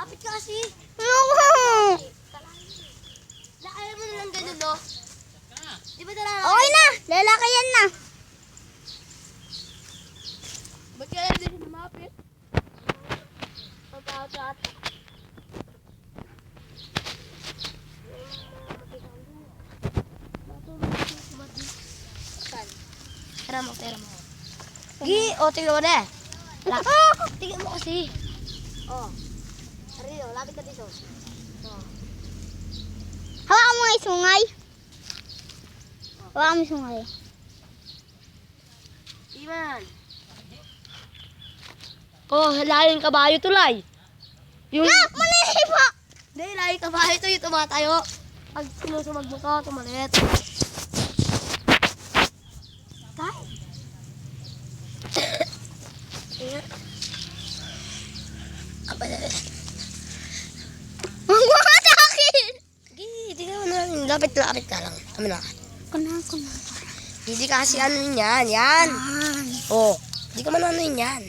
Lapit ka kasi. No. Ayaw mo na lang ganun, no? Di ba talaga? Okay na. Lalaki yan na. Ba't kaya hindi siya lumapit? Pagkakagat. Pera mo. Gi, tingnan mo na. Tingnan mo kasi. Ariyo, lapit ka dito. Hawakan mo nga yung sungay. Hawakan mo yung sungay. Iman. Laing kabayo tulay. Yung... Manihipa! Hindi, laing kabayo to yung tumatayo. Pag sinusumag mo ka, tumalit. Tay. Huwag mo atakin! Hindi ka na. Lapit ka lang. Kami na. Kuna. Hindi kasi ano yan. Yan. Hindi ka man ano yan.